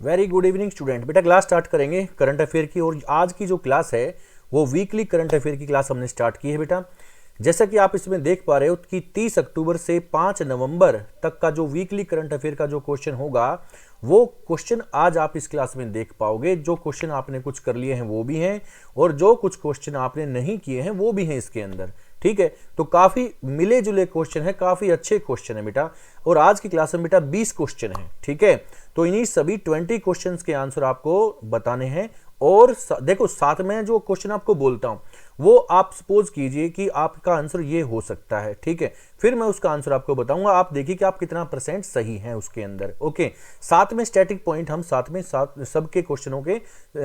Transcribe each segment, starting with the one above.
Very good evening student. बेटा class start करेंगे current affair की, और आज की जो क्लास है वो वीकली करंट अफेयर की क्लास हमने स्टार्ट की है बेटा। जैसा कि आप इसमें देख पा रहे हो कि 30 अक्टूबर से 5 नवंबर तक का जो वीकली करंट अफेयर का जो क्वेश्चन होगा वो क्वेश्चन आज आप इस क्लास में देख पाओगे। जो क्वेश्चन आपने कुछ कर लिए हैं वो भी हैं, और जो कुछ क्वेश्चन आपने नहीं किए हैं वो भी हैं इसके अंदर। ठीक है, तो काफी मिले जुले क्वेश्चन है, काफी अच्छे क्वेश्चन है बेटा। और आज की क्लास में बेटा 20 क्वेश्चन है। ठीक है, तो इन्हीं सभी 20 क्वेश्चंस के आंसर आपको बताने हैं। और देखो साथ में जो क्वेश्चन आपको बोलता हूं वो आप सपोज कीजिए कि आपका आंसर ये हो सकता है। ठीक है, फिर मैं उसका आंसर आपको बताऊंगा, आप देखिए कि आप कितना % सही हैं उसके अंदर। ओके, साथ में स्टैटिक पॉइंट हम साथ में सबके क्वेश्चनों के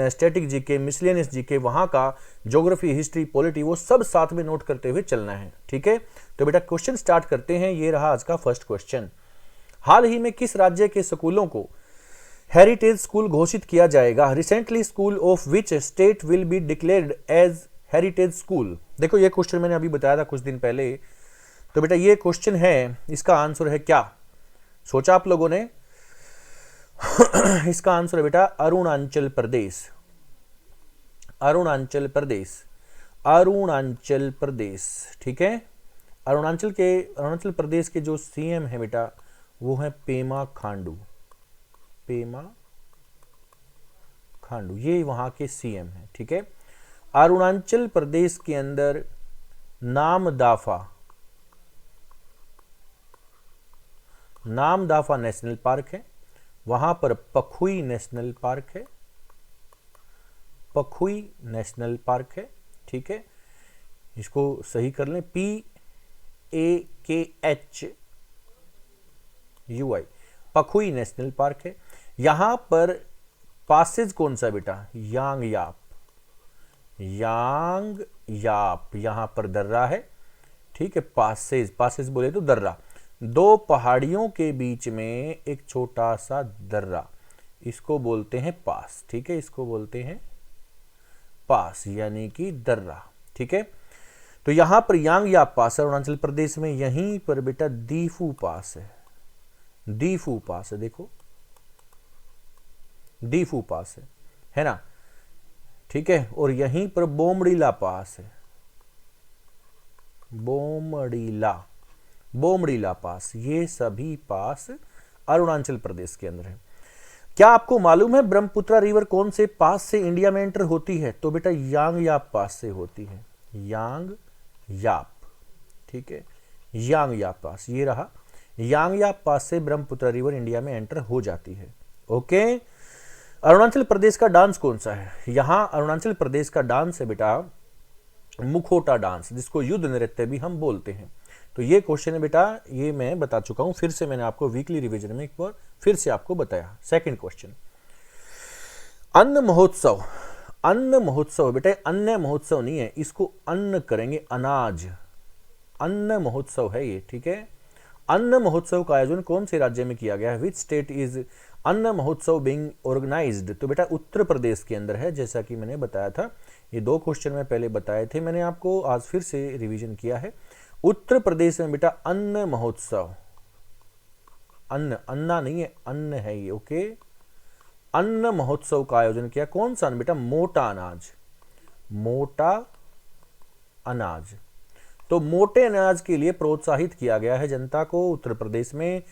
स्टैटिक जीके, मिसलेनियस जीके, वहां का ज्योग्राफी, हिस्ट्री, पॉलिटी, वो सब साथ में नोट करते हुए चलना है। ठीक है, तो बेटा क्वेश्चन स्टार्ट करते हैं। ये रहा आज का फर्स्ट क्वेश्चन। हाल ही में किस राज्य के स्कूलों को हेरिटेज स्कूल घोषित किया जाएगा? Recently school of which state will be declared as heritage school? देखो ये क्वेश्चन मैंने अभी बताया था कुछ दिन पहले। तो बेटा ये क्वेश्चन है, इसका आंसर है क्या? सोचा आप लोगों ने? इसका आंसर है बेटा अरुणाचल प्रदेश। अरुणाचल प्रदेश, अरुणाचल प्रदेश। ठीक है, अरुणाचल प्रदेश के जो सीएम है बेटा वो है पेमा खांडू। पेमा खांडू ये वहां के सीएम है। ठीक है, अरुणाचल प्रदेश के अंदर नामदाफा नेशनल पार्क है, वहां पर पखुई नेशनल पार्क है, पखुई नेशनल पार्क है। ठीक है, इसको सही कर लें, PAKHUI, पखुई नेशनल पार्क है। यहां पर पासेज कौन सा बेटा? यांग याप, यांग याप, यहां पर दर्रा है। ठीक है, पासेज बोले तो दर्रा, दो पहाड़ियों के बीच में एक छोटा सा दर्रा, इसको बोलते हैं पास। ठीक है, इसको बोलते हैं पास यानी कि दर्रा। ठीक है, तो यहां पर यांग याप पास है अरुणाचल प्रदेश में। यहीं पर बेटा दीफू पास है, दीफू पास है, देखो दीफू पास है ना। ठीक है, और यहीं पर बोमड़ीला पास है, बोमड़ीला पास। ये सभी पास अरुणाचल प्रदेश के अंदर है। क्या आपको मालूम है ब्रह्मपुत्रा रिवर कौन से पास से इंडिया में एंटर होती है? तो बेटा यांग याप पास से होती है, यांग याप। ठीक है, यांग याप पास, ये रहा यांग याप पास से ब्रह्मपुत्रा रिवर इंडिया में एंटर हो जाती है। ओके, अरुणाचल प्रदेश का डांस कौन सा है? यहां अरुणाचल प्रदेश का डांस है बेटा मुखोटा डांस, जिसको युद्ध नृत्य भी हम बोलते हैं। तो ये क्वेश्चन है बेटा, ये मैं बता चुका हूं, फिर से मैंने आपको वीकली रिवीजन में एक बार फिर से आपको बताया। सेकंड क्वेश्चन, अन्न महोत्सव। अन्न महोत्सव बेटा अन्न महोत्सव नहीं है, इसको अन्न करेंगे, अनाज, अन्न महोत्सव है ये। ठीक है, अन्न महोत्सव का आयोजन कौन से राज्य में किया गया है? विच स्टेट इज अन्न महोत्सव बीइंग ऑर्गेनाइज्ड? तो बेटा उत्तर प्रदेश के अंदर है, जैसा कि मैंने बताया था। ये दो क्वेश्चन में पहले बताए थे मैंने आपको, आज फिर से रिवीजन किया है। उत्तर प्रदेश में बेटा अन्न महोत्सव, अन्न, अन्ना नहीं है, अन्न है ये। ओके, अन्न महोत्सव का आयोजन किया। कौन सा बेटा? मोटा अनाज, मोटा अनाज। तो मोटे अनाज के लिए प्रोत्साहित किया गया है जनता को उत्तर प्रदेश में।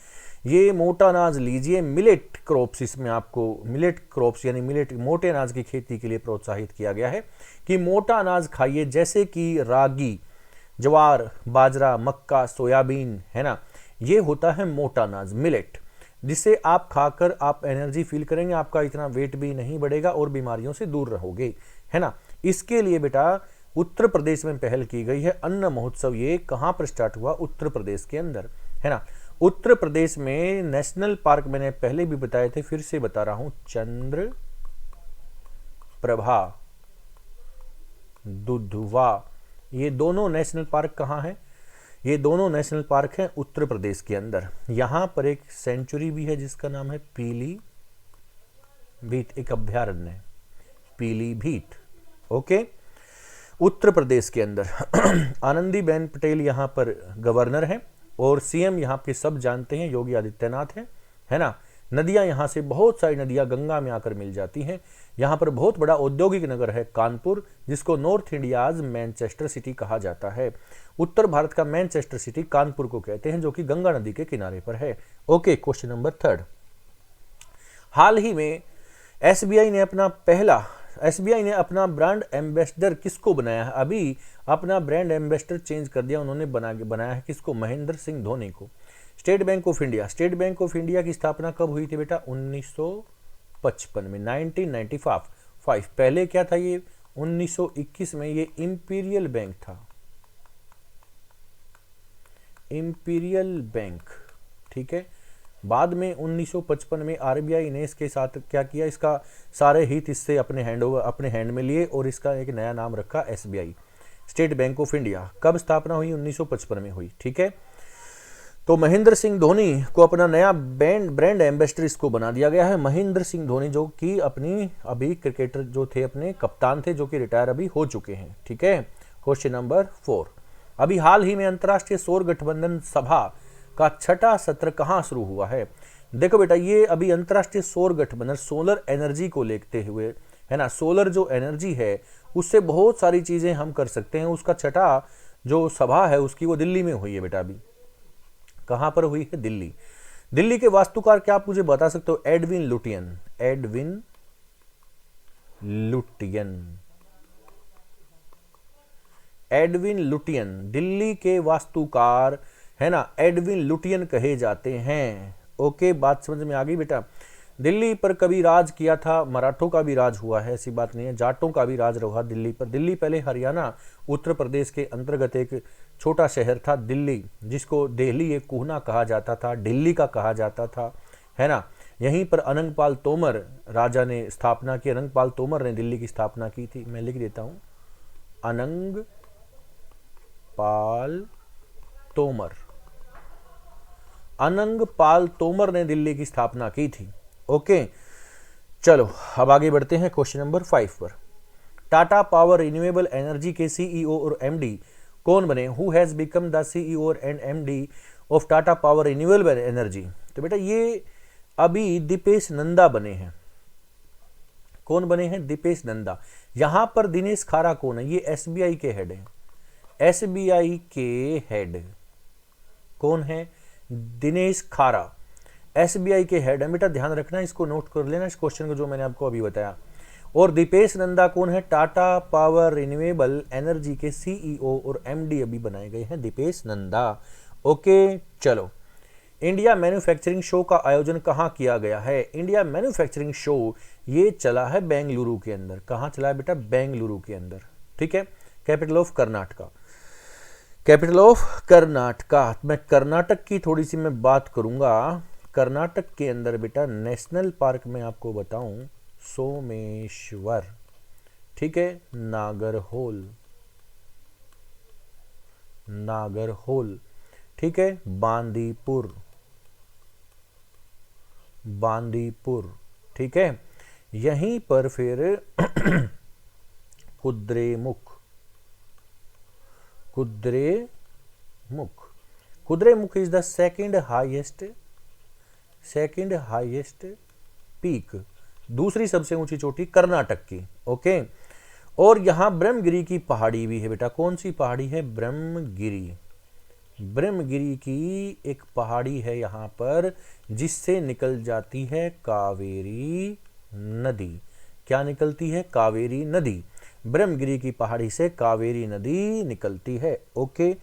ये मोटा अनाज लीजिए, मिलेट क्रॉप्स, इसमें आपको मिलेट क्रॉप्स यानी मिलेट, मोटे अनाज की खेती के लिए प्रोत्साहित किया गया है कि मोटा अनाज खाइए, जैसे कि रागी, ज्वार, बाजरा, मक्का, सोयाबीन, है ना। ये होता है मोटा अनाज, मिलेट, जिसे आप खाकर आप एनर्जी फील करेंगे, आपका इतना वेट भी नहीं बढ़ेगा और बीमारियों से दूर रहोगे, है ना। इसके लिए बेटा उत्तर प्रदेश में पहल की गई है अन्न महोत्सव। ये कहां पर स्टार्ट हुआ? उत्तर प्रदेश के अंदर, है ना। उत्तर प्रदेश में नेशनल पार्क मैंने पहले भी बताए थे, फिर से बता रहा हूं, चंद्र प्रभा, दुधवा, ये दोनों नेशनल पार्क कहां हैं? ये दोनों नेशनल पार्क हैं उत्तर प्रदेश के अंदर। यहां पर एक सेंचुरी भी है जिसका नाम है पीलीभीत, एक अभ्यारण्य है पीलीभीत। ओके, उत्तर प्रदेश के अंदर आनंदीबेन पटेल यहां पर गवर्नर हैं और सीएम यहां पे सब जानते हैं योगी आदित्यनाथ है ना। नदियां यहाँ से बहुत सारी नदियां गंगा में आकर मिल जाती हैं। यहाँ पर बहुत बड़ा औद्योगिक नगर है कानपुर, जिसको नॉर्थ इंडियाज मैनचेस्टर सिटी कहा जाता है। उत्तर भारत का मैनचेस्टर सिटी कानपुर को कहते हैं, जो कि गंगा नदी के किनारे पर है। Okay, question number 3। हाल ही में एसबीआई ने अपना ब्रांड एम्बेसडर किसको बनाया है? अभी अपना ब्रांड एम्बेसडर चेंज कर दिया उन्होंने, बनाया है किसको? महेंद्र सिंह धोनी को। स्टेट बैंक ऑफ इंडिया की स्थापना कब हुई थी बेटा? 1955 में, 1995। पहले क्या था ये? 1921 में ये इंपीरियल बैंक था, इंपीरियल बैंक, ठीक है। बाद में 1955 में आरबीआई ने इसके साथ क्या किया? इसका सारे हित इससे अपने हैंड में लिए और इसका एक नया नाम रखा SBI, state bank of India. कब स्थापना हुई? 1955 में हुई, ठीक है। तो महेंद्र सिंह धोनी को अपना नया ब्रांड एम्बेसडर इसको बना दिया गया है। महेंद्र सिंह धोनी जो कि अभी क्रिकेटर जो थे, अपने कप्तान थे, जो कि रिटायर अभी हो चुके हैं, ठीक है। Question number 4। अभी हाल ही में अंतर्राष्ट्रीय सौर गठबंधन सभा का 6वां सत्र कहाँ शुरू हुआ है? देखो बेटा, ये अभी अंतर्राष्ट्रीय सौर गठबंधन, सोलर एनर्जी को लेते हुए, है ना, सोलर जो एनर्जी है उससे बहुत सारी चीजें हम कर सकते हैं। उसका 6वां जो सभा है उसकी, वो दिल्ली में हुई है बेटा। अभी कहां पर हुई है? दिल्ली के वास्तुकार क्या आप मुझे बता सकते हो? एडविन लुटियन दिल्ली के वास्तुकार, है ना, एडविन लुटियन कहे जाते हैं। ओके, बात समझ में आ गई बेटा। दिल्ली पर कभी राज किया था, मराठों का भी राज हुआ है, ऐसी बात नहीं है, जाटों का भी राज रहा दिल्ली पर। दिल्ली पहले हरियाणा उत्तर प्रदेश के अंतर्गत एक छोटा शहर था दिल्ली, जिसको दिल्ली एक कुहना कहा जाता था, दिल्ली का कहा जाता था, है ना। यहीं पर अनंगपाल तोमर राजा ने स्थापना की, अनंगपाल तोमर ने दिल्ली की स्थापना की थी। मैं लिख देता हूं, अनंगपाल तोमर ने दिल्ली की स्थापना की थी। ओके, चलो अब आगे बढ़ते हैं क्वेश्चन नंबर 5 पर। टाटा पावर रिन्यूएबल एनर्जी के सीईओ और एमडी कौन बने? Who has become the CEO and MD of Tata power renewable energy? तो बेटा ये अभी दीपेश नंदा बने हैं। कौन बने हैं? दीपेश नंदा। यहां पर दिनेश खारा कौन है? ये एसबीआई के हेड हैं। एसबीआई के हेड कौन है? दिनेश खारा एसबीआई के हेड है बेटा, ध्यान रखना, इसको नोट कर लेना, इस क्वेश्चन को जो मैंने आपको अभी बताया। और दीपेश नंदा कौन है? टाटा पावर रिन्यूएबल एनर्जी के सीईओ और एमडी अभी बनाए गए हैं दीपेश नंदा। ओके, चलो, इंडिया मैन्युफैक्चरिंग शो का आयोजन कहाँ किया गया है? इंडिया मैन्युफैक्चरिंग शो ये चला है बेंगलुरु के अंदर। कहाँ चला है बेटा? बेंगलुरु के अंदर, ठीक है। Capital of Karnataka. मैं कर्नाटक की थोड़ी सी मैं बात करूंगा। कर्नाटक के अंदर बेटा नेशनल पार्क में आपको बताऊं, सोमेश्वर, ठीक है, नागरहोल, ठीक है, बांदीपुर, ठीक है। यहीं पर फिर Kudremukh is the second highest peak, दूसरी सबसे ऊंची चोटी कर्नाटक की। ओके, और यहां ब्रह्मगिरी की पहाड़ी भी है बेटा। कौन सी पहाड़ी है? ब्रह्मगिरी की एक पहाड़ी है यहां पर, जिससे निकल जाती है कावेरी नदी। क्या निकलती है? कावेरी नदी। ब्रह्मगिरी की पहाड़ी से कावेरी नदी निकलती है। ओके,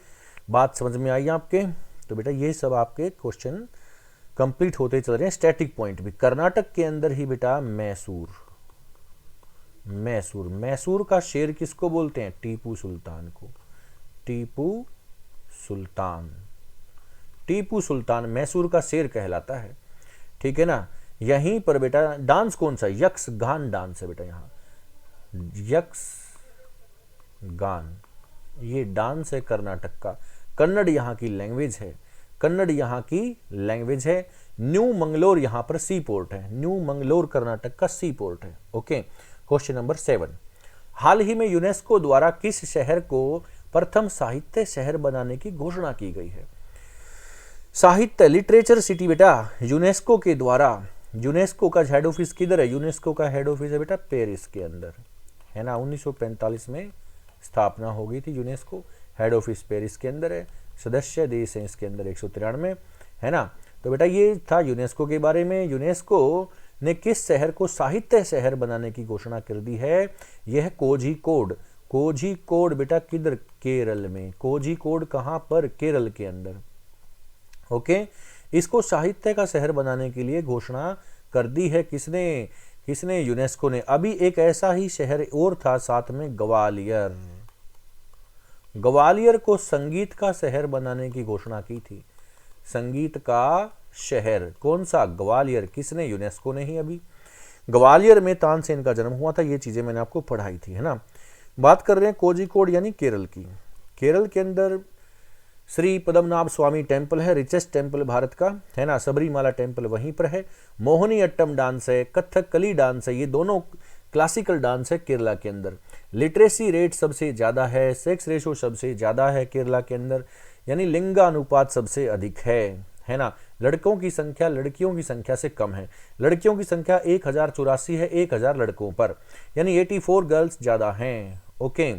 बात समझ में आई आपके? तो बेटा ये सब आपके क्वेश्चन कंप्लीट होते चल रहे हैं। स्टैटिक पॉइंट भी कर्नाटक के अंदर ही बेटा मैसूर का शेर किसको बोलते हैं? टीपू सुल्तान मैसूर का शेर कहलाता है, ठीक है ना। यहीं पर बेटा डांस कौन सा? यक्षगान डांस है बेटा। यहां यक्षगान ये डांस है कर्नाटक का। कन्नड़ यहाँ की लैंग्वेज है। न्यू मंगलोर यहाँ पर सी पोर्ट है। न्यू मंगलोर कर्नाटक का सी पोर्ट है। Okay, question number 7। हाल ही में यूनेस्को द्वारा किस शहर को प्रथम साहित्य शहर बनाने की घोषणा की गई है? साहित्य लिटरेचर सिटी बेटा यूनेस्को के द्वारा यूनेस्को का हेड ऑफिस किधर है? यूनेस्को का हेड ऑफिस है बेटा पेरिस के अंदर, है ना। 1945 में स्थापना हो गई थी यूनेस्को, हेड ऑफिस पेरिस के अंदर है, सदस्य देश हैं इसके अंदर 193, है ना। तो बेटा ये था यूनेस्को के बारे में। यूनेस्को ने किस शहर को साहित्य शहर बनाने की घोषणा कर दी है? यह कोझिकोड। कोझिकोड बेटा किधर? केरल में। कोझिकोड कहां पर? केरल के अंदर। ओके, इसको साहित्य का शहर बनाने के लिए घोषणा कर दी है किसने? किसने? यूनेस्को ने। अभी एक ऐसा ही शहर और था साथ में, ग्वालियर। ग्वालियर को संगीत का शहर बनाने की घोषणा की थी। संगीत का शहर कौन सा? ग्वालियर। किसने? यूनेस्को ने ही। अभी ग्वालियर में तानसेन का जन्म हुआ था, ये चीजें मैंने आपको पढ़ाई थी, है ना। बात कर रहे हैं कोझिकोड यानी केरल की। केरल के अंदर श्री पद्मनाभ स्वामी टेम्पल है, रिचेस्ट टेम्पल भारत का, है ना। सबरीमाला टेम्पल वहीं पर है। मोहिनी अट्टम डांस है, कथकली डांस है, ये दोनों क्लासिकल डांस है केरला के अंदर। लिटरेसी रेट सबसे ज्यादा है, सेक्स रेशो सबसे ज्यादा है केरला के अंदर, यानी लिंगानुपात सबसे अधिक है ना। लड़कों की संख्या लड़कियों की संख्या से कम है। लड़कियों की संख्या 1084 है 1000 लड़कों पर, यानी 84 गर्ल्स ज्यादा हैं। ओके,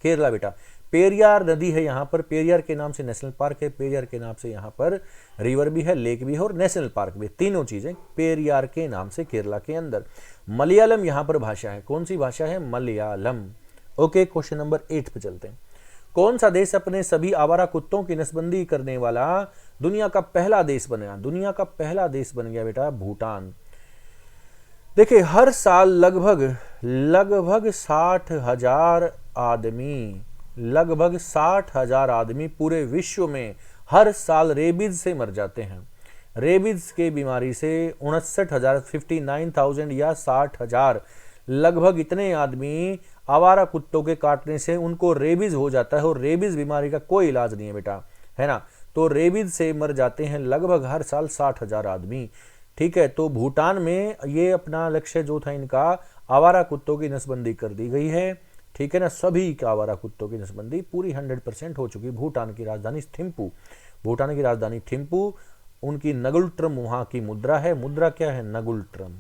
केरला बेटा। पेरियार नदी है यहाँ पर, पेरियार के नाम से नेशनल पार्क है, पेरियार के नाम से यहाँ पर रिवर भी है, लेक भी है और नेशनल पार्क भी है, तीनों चीजें पेरियार के नाम से केरला के अंदर। मलयालम यहाँ पर भाषा है। कौन सी भाषा है? मलयालम। ओके, क्वेश्चन नंबर 8 पे चलते हैं। कौन सा देश अपने सभी आवारा कुत्तों की नसबंदी करने वाला दुनिया का पहला देश बन गया? दुनिया का पहला देश बन गया बेटा भूटान। देखिए, हर साल लगभग 60,000 आदमी पूरे विश्व में हर साल रेबीज से मर जाते हैं। रेबीज के बीमारी से 59,000 या 60,000 लगभग इतने आदमी आवारा कुत्तों के काटने से उनको रेबीज हो जाता है, और रेबीज बीमारी का कोई इलाज नहीं है बेटा, है ना। तो रेबीज से मर जाते हैं लगभग हर साल 60,000 आदमी। ठीक है, तो भूटान में ये अपना लक्ष्य जो था इनका, आवारा कुत्तों की नसबंदी कर दी गई है। ठीक है ना, सभी का आवारा कुत्तों की नसबंदी पूरी 100% हो चुकी। भूटान की राजधानी थिम्पू, भूटान की राजधानी थिम्पू, उनकी नगुल्ट्रम वहां की मुद्रा है। मुद्रा क्या है? नगुल्ट्रम।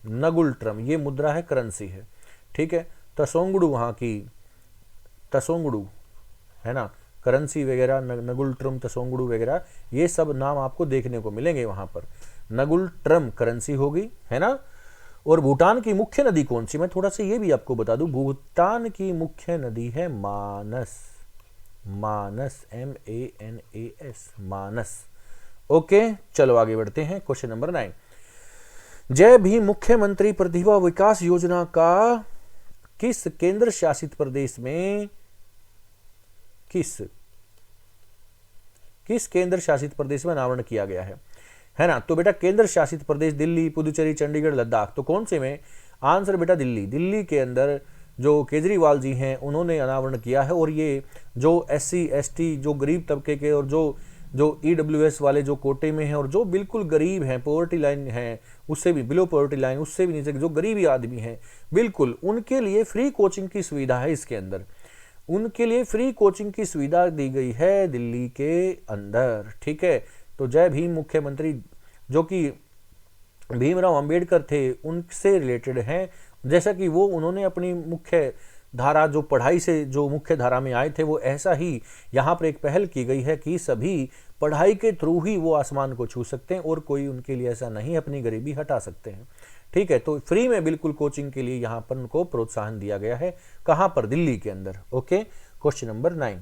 नगुल्ट्रम ये मुद्रा है, करेंसी है। ठीक है, तसोंगडू वहां की, तसोंगडू, है ना, करेंसी वगैरह, नगुल्ट्रम, तसोंगडू वगैरह, ये सब नाम आपको देखने को मिलेंगे वहां पर। नगुल्ट्रम करेंसी होगी, है ना। और भूटान की मुख्य नदी कौन सी? मैं थोड़ा सा ये भी आपको बता दूं, भूटान की मुख्य नदी है मानस। मानस, MANAS, मानस। ओके, चलो आगे बढ़ते हैं। Question number 9। जय भीम मुख्यमंत्री प्रतिभा विकास योजना का किस केंद्र शासित प्रदेश में किस केंद्र शासित प्रदेश में अनावरण किया गया है ना। तो बेटा केंद्र शासित प्रदेश दिल्ली, पुदुचेरी, चंडीगढ़, लद्दाख। तो कौन से में? आंसर बेटा दिल्ली। दिल्ली के अंदर जो केजरीवाल जी हैं उन्होंने अनावरण किया है। और ये जो SC ST जो गरीब तबके के और जो EWS वाले जो कोटे में हैं और जो बिल्कुल गरीब हैं, पॉवर्टी लाइन है, उससे भी बिलो पॉवर्टी लाइन, उससे भी नीचे जो गरीबी आदमी हैं, बिल्कुल उनके लिए फ्री कोचिंग की सुविधा है इसके अंदर। उनके लिए फ्री कोचिंग की सुविधा दी गई है दिल्ली के अंदर। ठीक है, तो जय भीम मुख्यमंत्री जो कि भीमराव अंबेडकर थे उनसे रिलेटेड हैं। जैसा कि वो उन्होंने अपनी मुख्य धारा जो पढ़ाई से जो मुख्य धारा में आए थे, वो ऐसा ही यहाँ पर एक पहल की गई है कि सभी पढ़ाई के थ्रू ही वो आसमान को छू सकते हैं और कोई उनके लिए ऐसा नहीं अपनी गरीबी हटा सकते हैं। ठीक है, तो फ्री में बिल्कुल कोचिंग के लिए यहाँ पर उनको प्रोत्साहन दिया गया है। कहाँ पर? दिल्ली के अंदर। Okay, question number 9।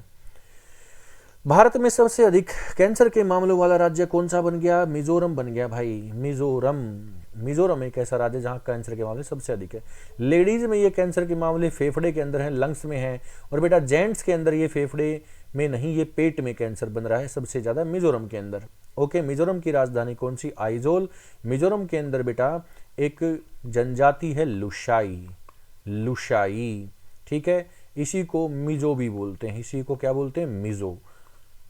भारत में सबसे अधिक कैंसर के मामलों वाला राज्य कौन सा बन गया? मिजोरम बन गया भाई, मिजोरम। मिजोरम एक ऐसा राज्य जहां कैंसर के मामले सबसे अधिक है। लेडीज में ये कैंसर के मामले फेफड़े के अंदर हैं, लंग्स में हैं। और बेटा जेंट्स के अंदर ये फेफड़े में नहीं, ये पेट में कैंसर बन रहा है सबसे ज्यादा मिजोरम के अंदर। ओके, मिजोरम की राजधानी कौन सी? आइजोल। मिजोरम के अंदर बेटा एक जनजाति है लुशाई, लुशाई। ठीक है, इसी को मिजो भी बोलते हैं, इसी को क्या बोलते हैं? मिजो।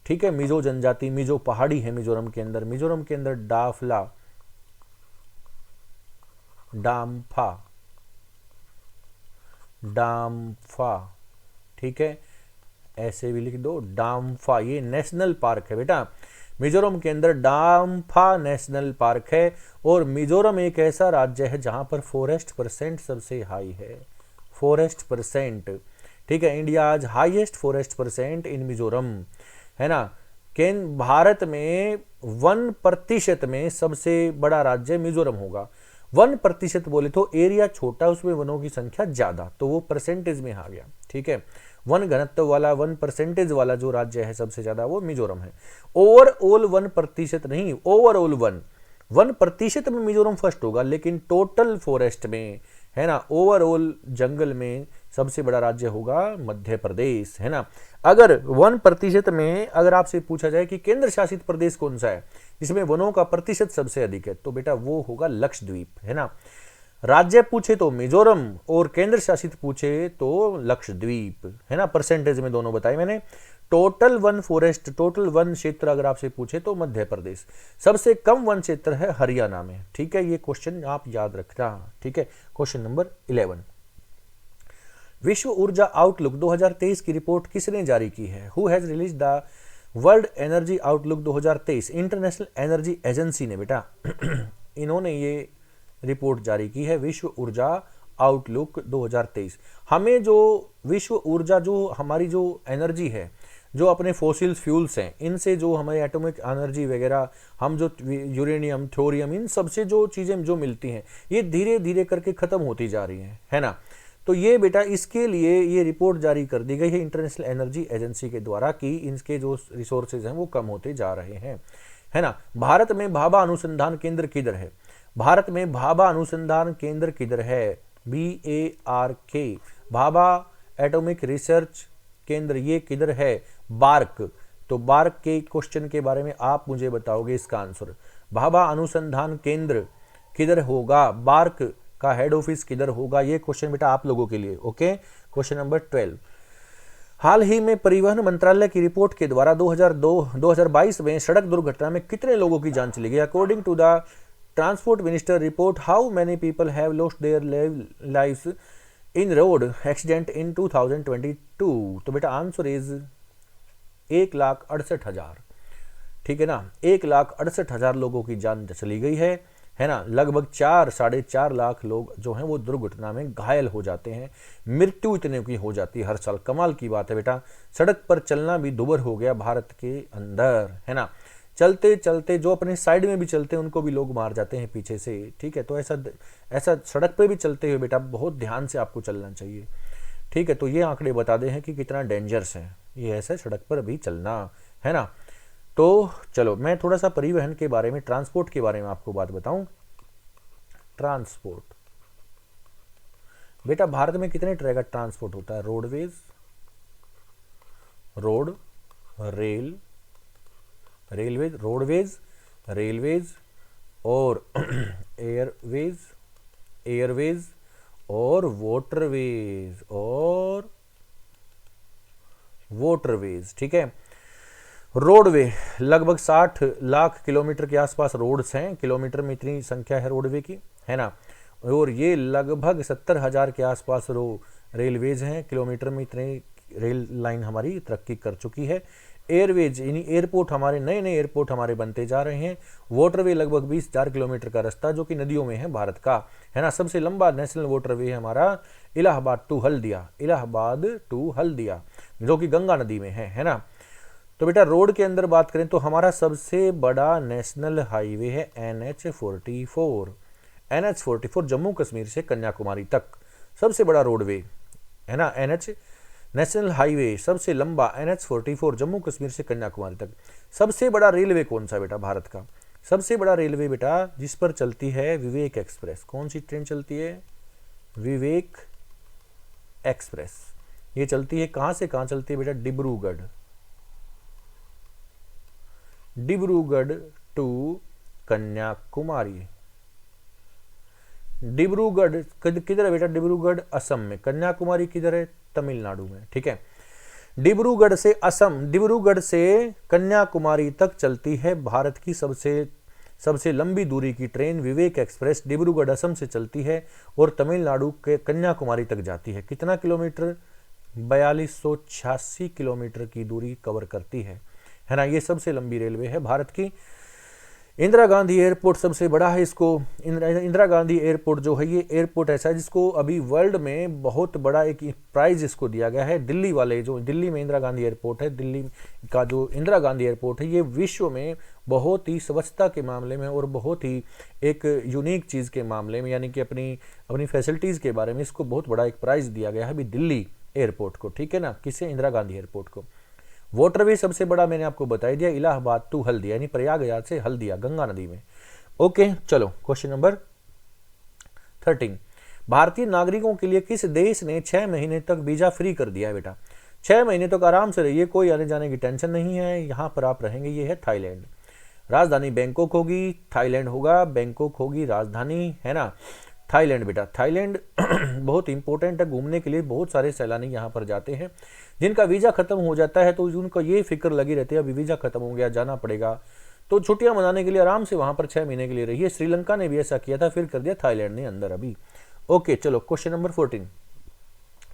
ठीक है, मिजो जनजाति, मिजो पहाड़ी है मिजोरम के अंदर। मिजोरम के अंदर डाफला, डाम्फा, डाम्फा। ठीक है, ऐसे भी लिख दो, डाम्फा। ये नेशनल पार्क है बेटा। मिजोरम के अंदर डाम्फा नेशनल पार्क है और मिजोरम एक ऐसा राज्य है जहां पर फॉरेस्ट परसेंट सबसे हाई है, फॉरेस्ट परसेंट, ठीक है। इंडिया आज highest forest percent in Mizoram, है ना। भारत में 1% में सबसे बड़ा राज्य मिजोरम होगा। 1% बोले तो एरिया छोटा, उसमें वनों की संख्या ज्यादा, तो वो परसेंटेज में आ गया, ठीक है। वन घनत्व वाला 1% वाला जो राज्य है सबसे ज्यादा वो मिजोरम है। ओवरऑल 1% नहीं, ओवरऑल 1% में मिजोरम फर्स्ट होगा, लेकिन टोटल फॉरेस्ट में, है ना, ओवरऑल जंगल में सबसे बड़ा राज्य होगा मध्य प्रदेश, है ना। अगर 1% में अगर आपसे पूछा जाए कि केंद्र शासित प्रदेश कौन सा है जिसमें वनों का प्रतिशत सबसे अधिक है, तो बेटा वो होगा लक्षद्वीप, है ना। राज्य पूछे तो मिजोरम और केंद्र शासित पूछे तो लक्षद्वीप, है ना। परसेंटेज में दोनों बताए मैंने। Total one forest, total one क्षेत्र अगर आपसे पूछे तो मध्य प्रदेश। सबसे कम वन क्षेत्र है हरियाणा में, ठीक है। ये क्वेश्चन आप याद रखना, ठीक है। क्वेश्चन नंबर 11, विश्व ऊर्जा आउटलुक 2023 की रिपोर्ट किसने जारी की है? Who has release the world energy outlook 2023? International energy agency ने बेटा इन्होंने ये रिपोर्ट जारी की है, विश्व ऊर्जा आउटलुक 2023। हमें जो विश्व ऊर्जा, जो हमारी जो एनर्जी है, जो अपने फॉसिल फ्यूल्स हैं, इनसे जो हमारे एटॉमिक एनर्जी वगैरह, हम जो यूरेनियम, थोरियम, इन सबसे जो चीज़ें जो मिलती हैं, ये धीरे धीरे करके ख़त्म होती जा रही हैं, है ना। तो ये बेटा इसके लिए ये रिपोर्ट जारी कर दी गई है इंटरनेशनल एनर्जी एजेंसी के द्वारा कि इनके जो रिसोर्सेज हैं वो कम होते जा रहे हैं, है ना। भारत में भाभा अनुसंधान केंद्र किधर है? भारत में भाभा अनुसंधान केंद्र किधर है? BARK, भाभा एटॉमिक रिसर्च केंद्र, ये किधर है? बार्क। तो बार्क के क्वेश्चन के बारे में आप मुझे बताओगे इसका आंसर। भाभा अनुसंधान केंद्र किधर होगा? बार्क का हेड ऑफिस किधर होगा? ये क्वेश्चन बेटा आप लोगों के लिए, ओके। क्वेश्चन नंबर 12, हाल ही में परिवहन मंत्रालय की रिपोर्ट के द्वारा 2022 में सड़क दुर्घटना में कितने लोगों की जान चली गई? According to the transport minister report, how many people have lost their lives in road accident in 2022? तो बेटा आंसर इज 1,68,000, ठीक है ना। 1,68,000 लोगों की जान चली गई है ना। लगभग 4-4.5 लाख लोग जो हैं वो दुर्घटना में घायल हो जाते हैं, मृत्यु इतने की हो जाती है हर साल। कमाल की बात है बेटा, सड़क पर चलना भी दुभर हो गया भारत के अंदर, है ना। चलते चलते जो अपने साइड में भी चलते हैं उनको भी लोग मार जाते हैं पीछे से, ठीक है। तो ऐसा सड़क पे भी चलते हुए बेटा बहुत ध्यान से आपको चलना चाहिए, ठीक है। तो ये आंकड़े बता दे हैं कि कितना डेंजरस है ये ऐसे सड़क पर भी चलना, है ना। तो चलो मैं थोड़ा सा परिवहन के बारे में, ट्रांसपोर्ट के बारे में आपको बात बताऊं। ट्रांसपोर्ट बेटा भारत में कितने तरह का ट्रांसपोर्ट होता है? Roadways, road, rail, railways, roadways, railways और एयरवेज, एयरवेज और वाटरवेज, और वाटरवेज, ठीक है। रोडवे लगभग 60 लाख किलोमीटर के आसपास रोड्स हैं, किलोमीटर में इतनी संख्या है रोडवे की, है ना। और ये लगभग 70,000 के आसपास रेलवेज हैं, किलोमीटर में इतने रेल लाइन हमारी तरक्की कर चुकी है। एयरवेज यानी एयरपोर्ट, हमारे नए नए एयरपोर्ट हमारे बनते जा रहे हैं। वाटरवे लगभग 20,000 किलोमीटर का रास्ता जो कि नदियों में है भारत का, है ना। सबसे लंबा नेशनल वाटरवे है हमारा इलाहाबाद टू हल्दिया, इलाहाबाद टू हल्दिया, जो कि गंगा नदी में है ना। तो बेटा रोड के अंदर बात करें तो हमारा सबसे बड़ा नेशनल हाईवे है NH44। NH44 जम्मू कश्मीर से कन्याकुमारी तक सबसे बड़ा रोडवे, है ना। नेशनल हाईवे सबसे लंबा NH44 जम्मू कश्मीर से कन्याकुमारी तक। सबसे बड़ा रेलवे कौन सा बेटा भारत का? सबसे बड़ा रेलवे बेटा जिस पर चलती है विवेक एक्सप्रेस। कौन सी ट्रेन चलती है? विवेक एक्सप्रेस। ये चलती है कहां से कहां चलती है बेटा? डिब्रूगढ़, डिब्रूगढ़ टू कन्याकुमारी। डिब्रूगढ़ किधर है बेटा? डिब्रूगढ़ असम में। कन्याकुमारी किधर है? तमिलनाडु में, ठीक है। डिब्रूगढ़ से असम, डिब्रूगढ़ से कन्याकुमारी तक चलती है भारत की सबसे लंबी दूरी की ट्रेन विवेक एक्सप्रेस। डिब्रूगढ़ असम से चलती है और तमिलनाडु के कन्याकुमारी तक जाती है। कितना किलोमीटर? 4286 किलोमीटर की दूरी कवर करती है है ना, ये सबसे लंबी रेलवे है भारत की। इंदिरा गांधी एयरपोर्ट सबसे बड़ा है। इसको इंदिरा गांधी एयरपोर्ट जो है ये एयरपोर्ट ऐसा है जिसको अभी वर्ल्ड में बहुत बड़ा एक प्राइज इसको दिया गया है। दिल्ली वाले जो दिल्ली में इंदिरा गांधी एयरपोर्ट है, दिल्ली का जो इंदिरा गांधी एयरपोर्ट है, ये विश्व में बहुत ही स्वच्छता के मामले में और बहुत ही एक यूनिक चीज़ के मामले में, यानी कि अपनी फैसिलिटीज़ के बारे में इसको बहुत बड़ा एक प्राइज दिया गया है अभी दिल्ली एयरपोर्ट को, ठीक है ना, किसे, इंदिरा गांधी एयरपोर्ट को। वाटरवे सबसे बड़ा मैंने आपको बता दिया, इलाहाबाद टू हल्दिया यानी प्रयागराज से हल्दिया गंगा नदी में। ओके चलो क्वेश्चन नंबर 13, भारतीय नागरिकों के लिए किस देश ने 6 महीने तक वीजा फ्री कर दिया है बेटा? 6 महीने तक आराम से रहिए, कोई आने जाने की टेंशन नहीं है, यहां पर आप रहेंगे। ये है थाईलैंड। राजधानी बैंकॉक होगी, थाईलैंड होगा, बैंकॉक होगी राजधानी, है ना, थाईलैंड बेटा। थाईलैंड बहुत इंपॉर्टेंट है घूमने के लिए, बहुत सारे सैलानी यहाँ पर जाते हैं जिनका वीज़ा खत्म हो जाता है तो उनको ये फिक्र लगी रहती है अभी वीज़ा खत्म हो गया, जाना पड़ेगा, तो छुट्टियां मनाने के लिए आराम से वहाँ पर 6 महीने के लिए रहिए। श्रीलंका ने भी ऐसा किया था, फिर कर दिया थाईलैंड ने अंदर अभी। ओके चलो क्वेश्चन नंबर 14,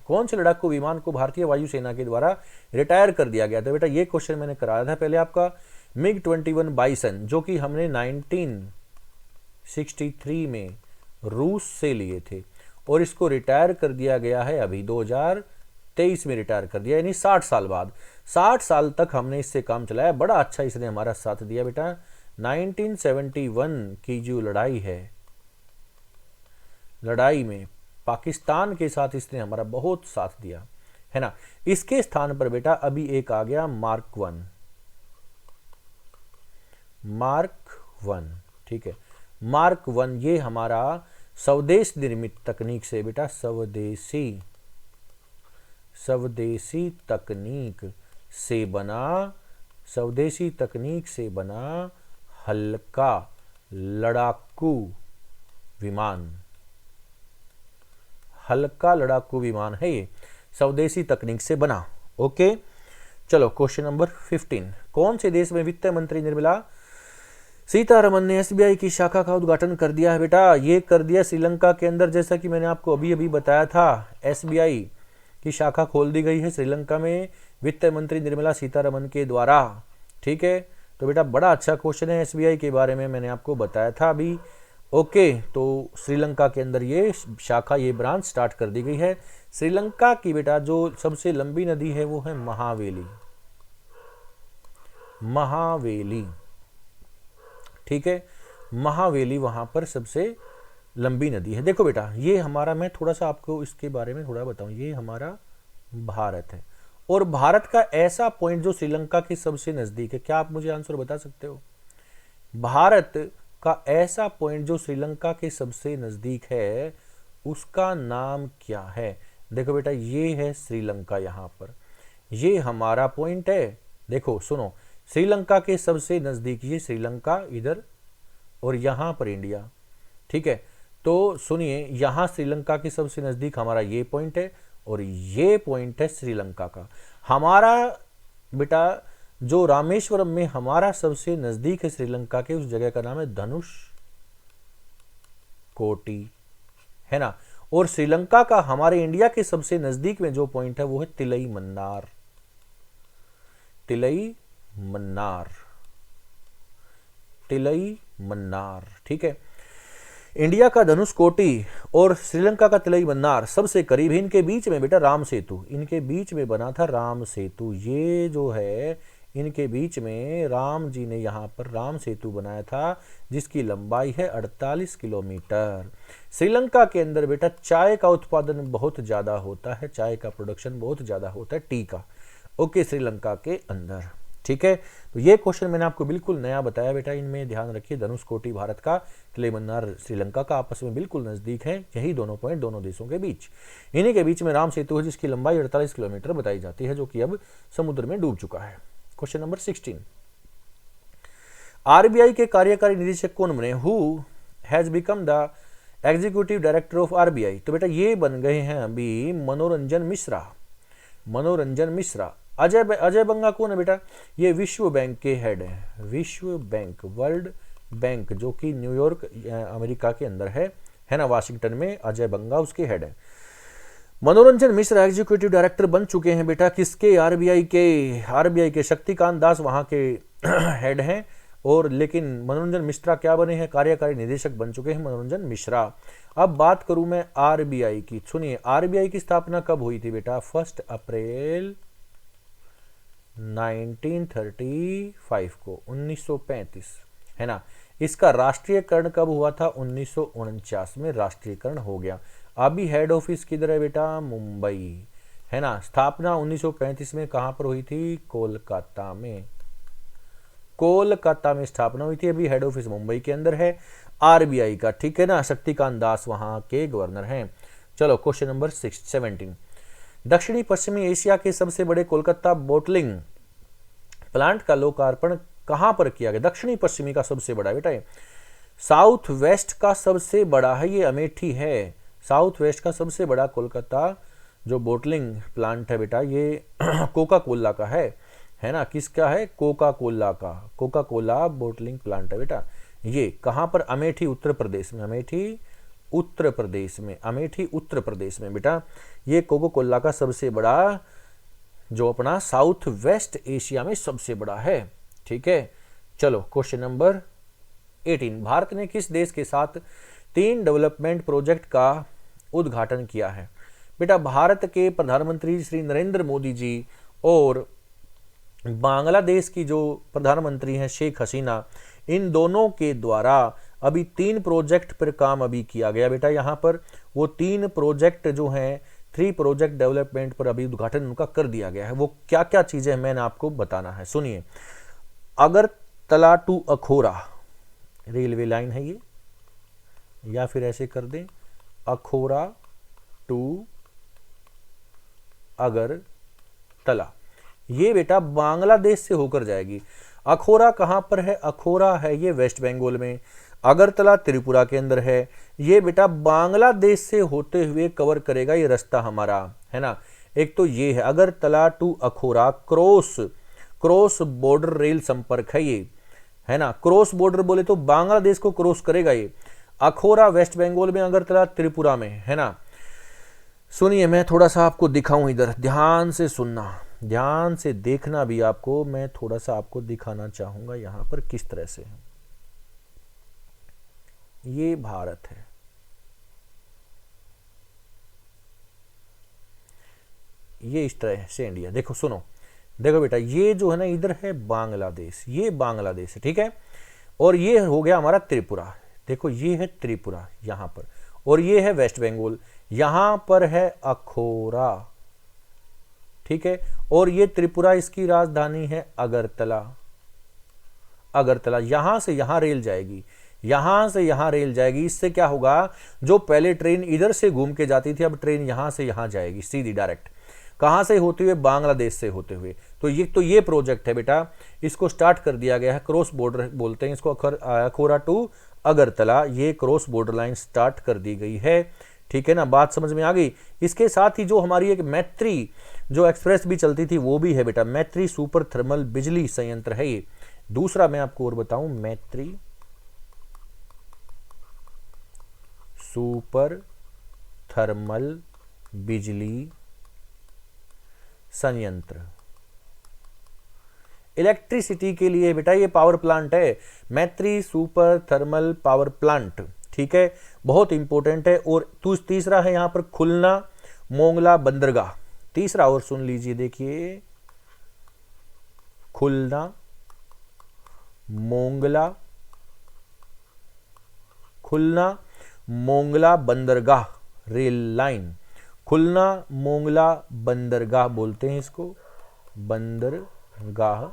कौन से लड़ाकू विमान को भारतीय वायुसेना के द्वारा रिटायर कर दिया गया था? बेटा ये क्वेश्चन मैंने कराया था पहले आपका, MiG-21 बाइसन, जो कि हमने 1963 में रूस से लिए थे और इसको रिटायर कर दिया गया है अभी 2023 में रिटायर कर दिया, यानी 60 साल बाद। 60 साल तक हमने इससे काम चलाया, बड़ा अच्छा इसने हमारा साथ दिया बेटा। 1971 की जो लड़ाई है, लड़ाई में पाकिस्तान के साथ इसने हमारा बहुत साथ दिया, है ना। इसके स्थान पर बेटा अभी एक आ गया मार्क 1, ठीक है, मार्क 1 ये हमारा स्वदेश निर्मित तकनीक से बेटा, स्वदेशी तकनीक से बना हल्का लड़ाकू विमान है ये, स्वदेशी तकनीक से बना। ओके चलो क्वेश्चन नंबर 15, कौन से देश में वित्त मंत्री निर्मला सीतारमन ने एसबीआई की शाखा का उद्घाटन कर दिया है? बेटा ये कर दिया श्रीलंका के अंदर, जैसा कि मैंने आपको अभी बताया था, एसबीआई की शाखा खोल दी गई है श्रीलंका में वित्त मंत्री निर्मला सीतारमन के द्वारा, ठीक है। तो बेटा बड़ा अच्छा क्वेश्चन है, एसबीआई के बारे में मैंने आपको बताया था अभी। ओके तो श्रीलंका के अंदर ये शाखा, ये ब्रांच स्टार्ट कर दी गई है। श्रीलंका की बेटा जो सबसे लंबी नदी है वो है महावेली, ठीक है, महावेली वहां पर सबसे लंबी नदी है। देखो बेटा ये हमारा, मैं थोड़ा सा आपको इसके बारे में थोड़ा बताऊं, ये हमारा भारत है और भारत का ऐसा पॉइंट जो श्रीलंका के सबसे नजदीक है, क्या आप मुझे आंसर बता सकते हो? भारत का ऐसा पॉइंट जो श्रीलंका के सबसे नजदीक है उसका नाम क्या है? देखो बेटा ये है श्रीलंका, यहां पर ये हमारा पॉइंट है। देखो सुनो, श्रीलंका के सबसे नजदीक ये श्रीलंका इधर और यहां पर इंडिया, ठीक है। तो सुनिए, यहां श्रीलंका के सबसे नजदीक हमारा ये पॉइंट है और ये पॉइंट है श्रीलंका का। हमारा बेटा जो रामेश्वरम में हमारा सबसे नजदीक है श्रीलंका के, उस जगह का नाम है धनुष कोटी, है ना। और श्रीलंका का हमारे इंडिया के सबसे नजदीक में जो पॉइंट है वो है तिलई मन्नार, ठीक है। इंडिया का धनुष कोटी और श्रीलंका का तिलई मन्नार सबसे करीब है। इनके बीच में बेटा राम सेतु, इनके बीच में बना था राम सेतु, ये जो है इनके बीच में राम जी ने यहाँ पर राम सेतु बनाया था जिसकी लंबाई है 48 किलोमीटर। श्रीलंका के अंदर बेटा चाय का उत्पादन बहुत ज़्यादा होता है, चाय का प्रोडक्शन बहुत ज़्यादा होता है, टी का। ओके श्रीलंका के अंदर, ठीक है। तो ये क्वेश्चन मैंने आपको बिल्कुल नया बताया बेटा, इनमें ध्यान रखिए। धनुषकोटी भारत का, तिलई मन्नार श्रीलंका का, आपस में बिल्कुल नजदीक है, यही दोनों पॉइंट दोनों देशों के बीच। इन्हीं के बीच में राम सेतु है जिसकी लंबाई 48 किलोमीटर बताई जाती है, जो कि अब समुद्र में डूब चुका है। क्वेश्चन नंबर 16, आरबीआई के कार्यकारी निदेशक कौन बने? Who has become the executive director of RBI? तो बेटा ये बन गए हैं अभी मनोरंजन मिश्रा। अजय बंगा कौन है बेटा? ये विश्व बैंक के हेड है, विश्व बैंक, वर्ल्ड बैंक, जो कि न्यूयॉर्क अमेरिका के अंदर है ना, वाशिंगटन में। अजय बंगा उसके हेड है। मनोरंजन मिश्रा एग्जीक्यूटिव डायरेक्टर बन चुके हैं बेटा किसके, आरबीआई के शक्तिकांत दास वहां के हेड हैं, और लेकिन मनोरंजन मिश्रा क्या बने हैं, कार्यकारी निदेशक बन चुके हैं मनोरंजन मिश्रा। अब बात करूं मैं आरबीआई की, सुनिए आरबीआई की स्थापना कब हुई थी बेटा, 1 अप्रैल 1935 को, 1935 है ना। इसका राष्ट्रीयकरण कब हुआ था, 1949 में राष्ट्रीयकरण हो गया। अभी हेड ऑफिस किधर है बेटा, मुंबई है ना। स्थापना 1935 में कहां पर हुई थी, कोलकाता में, कोलकाता में स्थापना हुई थी। अभी हेड ऑफिस मुंबई के अंदर है आरबीआई का, ठीक है ना। शक्तिकांत दास वहां के गवर्नर हैं। चलो क्वेश्चन नंबर 17। दक्षिणी पश्चिमी एशिया के सबसे बड़े कोलकाता बोटलिंग प्लांट का लोकार्पण कहां पर किया गया, दक्षिणी पश्चिमी का सबसे बड़ा बेटा, साउथ वेस्ट का सबसे बड़ा है ये अमेठी है। साउथ वेस्ट का सबसे बड़ा कोलकाता जो बोटलिंग प्लांट है बेटा ये कोका कोला का है ना। किसका है, कोका कोला का, कोका कोला बोटलिंग प्लांट है बेटा। ये कहां पर, अमेठी उत्तर प्रदेश में, अमेठी उत्तर प्रदेश में, अमेठी उत्तर प्रदेश में बेटा। ये कोका कोला का सबसे बड़ा जो अपना साउथ वेस्ट एशिया में सबसे बड़ा है, ठीक है। चलो क्वेश्चन नंबर 18। भारत ने किस देश के साथ 3 डेवलपमेंट प्रोजेक्ट का उद्घाटन किया है बेटा, भारत के प्रधानमंत्री श्री नरेंद्र मोदी जी और बांग्लादेश की जो प्रधानमंत्री हैं शेख हसीना, इन दोनों के द्वारा अभी 3 प्रोजेक्ट पर काम अभी किया गया बेटा। यहाँ पर वो 3 प्रोजेक्ट जो हैं, 3 प्रोजेक्ट डेवलपमेंट पर अभी उद्घाटन उनका कर दिया गया है। वो क्या क्या चीजें हैं मैंने आपको बताना है, सुनिए। Agartala to Akhaura railway line है ये, या फिर ऐसे कर दें अखोरा टू अगरतला, ये बेटा बांग्लादेश से होकर जाएगी। अखोरा कहां पर है, अखोरा है ये वेस्ट बंगाल में, अगरतला त्रिपुरा के अंदर है। ये बेटा बांग्लादेश से होते हुए कवर करेगा ये रास्ता हमारा, है ना। एक तो ये है Agartala to Akhaura, cross border rail संपर्क है ये, है ना। क्रॉस बॉर्डर बोले तो बांग्लादेश को क्रॉस करेगा ये। अखोरा वेस्ट बंगाल में, अगरतला त्रिपुरा में, है ना। सुनिए मैं थोड़ा सा आपको दिखाऊं, इधर ध्यान से सुनना, ध्यान से देखना भी आपको, मैं थोड़ा सा आपको दिखाना चाहूंगा यहां पर किस तरह से है। ये भारत है, ये इस तरह से इंडिया। देखो सुनो, देखो बेटा ये जो है ना इधर है बांग्लादेश, ये बांग्लादेश है, ठीक है। और ये हो गया हमारा त्रिपुरा, देखो ये है त्रिपुरा यहां पर, और ये है वेस्ट बंगाल, यहां पर है अखोरा, ठीक है। और ये त्रिपुरा, इसकी राजधानी है अगरतला। अगरतला यहां से यहां रेल जाएगी, यहां से यहां रेल जाएगी। इससे क्या होगा, जो पहले ट्रेन इधर से घूम के जाती थी, अब ट्रेन यहां से यहां जाएगी सीधी डायरेक्ट। कहां से होते हुए, बांग्लादेश से होते हुए। तो ये प्रोजेक्ट है बेटा, इसको स्टार्ट कर दिया गया है, क्रॉस बॉर्डर बोलते हैं इसको, अखोरा टू अगरतला, ये क्रॉस बॉर्डर लाइन स्टार्ट कर दी गई है, ठीक है ना। बात समझ में आ गई। इसके साथ ही जो हमारी एक मैत्री जो एक्सप्रेस भी चलती थी वो भी है बेटा, मैत्री सुपर थर्मल बिजली संयंत्र है ये। दूसरा मैं आपको और बताऊं, मैत्री सुपर थर्मल बिजली संयंत्र, इलेक्ट्रिसिटी के लिए बेटा ये पावर प्लांट है, मैत्री सुपर थर्मल पावर प्लांट, ठीक है, बहुत इंपॉर्टेंट है। और तीसरा है यहां पर खुलना मोंगला बंदरगाह, तीसरा और सुन लीजिए, देखिए खुलना मोंगला बंदरगाह रेल लाइन, खुलना मोंगला बंदरगाह बोलते हैं इसको, बंदरगाह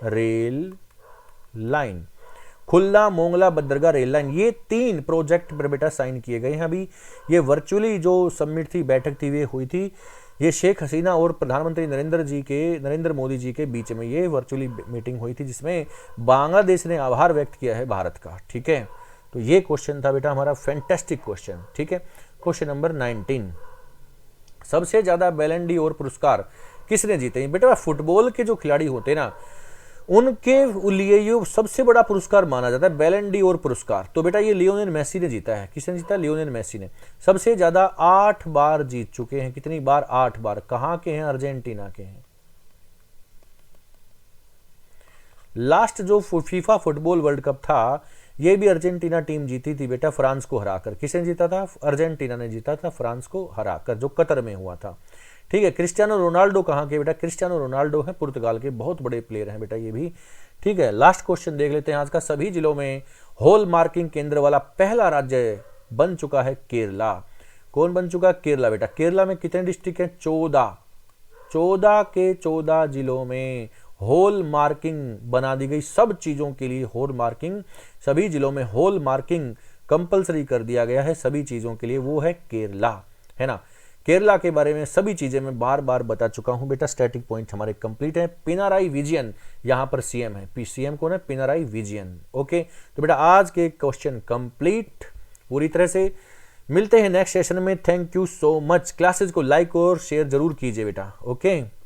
रेल लाइन, खुलना मोंगला बंदरगाह रेल लाइन। ये 3 प्रोजेक्ट पर बेटा साइन किए गए हैं। अभी ये वर्चुअली जो समिट थी, बैठक थी, ये हुई थी, ये शेख हसीना और प्रधानमंत्री नरेंद्र मोदी जी के बीच में ये वर्चुअली मीटिंग हुई थी, जिसमें बांग्लादेश ने आभार व्यक्त किया है भारत का, ठीक है। तो ये क्वेश्चन था बेटा हमारा, फैंटास्टिक क्वेश्चन, ठीक है। क्वेश्चन नंबर 19, सबसे ज्यादा बैलन डी और पुरस्कार किसने जीते? बेटा फुटबॉल के जो खिलाड़ी होते हैं ना, उनके लिए ये सबसे बड़ा पुरस्कार माना जाता है बैलन डी और पुरस्कार। तो बेटा ये लियोनेल मेसी ने जीता है। किसने जीता? लियोनेल मेसी ने। सबसे ज्यादा 8 बार जीत चुके हैं। कितनी बार? 8 बार। कहां के हैं? अर्जेंटीना के हैं। लास्ट जो फीफा फुटबॉल वर्ल्ड कप था ये भी अर्जेंटीना टीम जीती थी बेटा, फ्रांस को हराकर। किसने जीता था? अर्जेंटीना ने जीता था फ्रांस को हराकर, जो कतर में हुआ था। ठीक है। क्रिस्टियानो रोनाल्डो कहाँ के बेटा? क्रिस्टियानो रोनाल्डो है पुर्तगाल के, बहुत बड़े प्लेयर हैं बेटा ये भी। ठीक है। लास्ट क्वेश्चन देख लेते हैं आज का। सभी जिलों में हॉल मार्किंग केंद्र वाला पहला राज्य बन चुका है केरला। कौन बन चुका है? केरला बेटा। केरला में कितने डिस्ट्रिक्ट हैं? 14। 14 के 14 जिलों में होल मार्किंग बना दी गई। सब चीजों के लिए होल मार्किंग, सभी जिलों में होल मार्किंग कंपलसरी कर दिया गया है सभी चीजों के लिए। वो है केरला, है ना। केरला के बारे में सभी चीजें मैं बार बार बता चुका हूं बेटा। स्टैटिक पॉइंट हमारे कंप्लीट है। पिनाराई विजयन यहां पर सीएम है। सीएम कौन है? पिनाराई विजयन। ओके, तो बेटा आज के क्वेश्चन कंप्लीट पूरी तरह से। मिलते हैं नेक्स्ट सेशन में। Thank you so much. Classes को लाइक और शेयर जरूर कीजिए बेटा। ओके।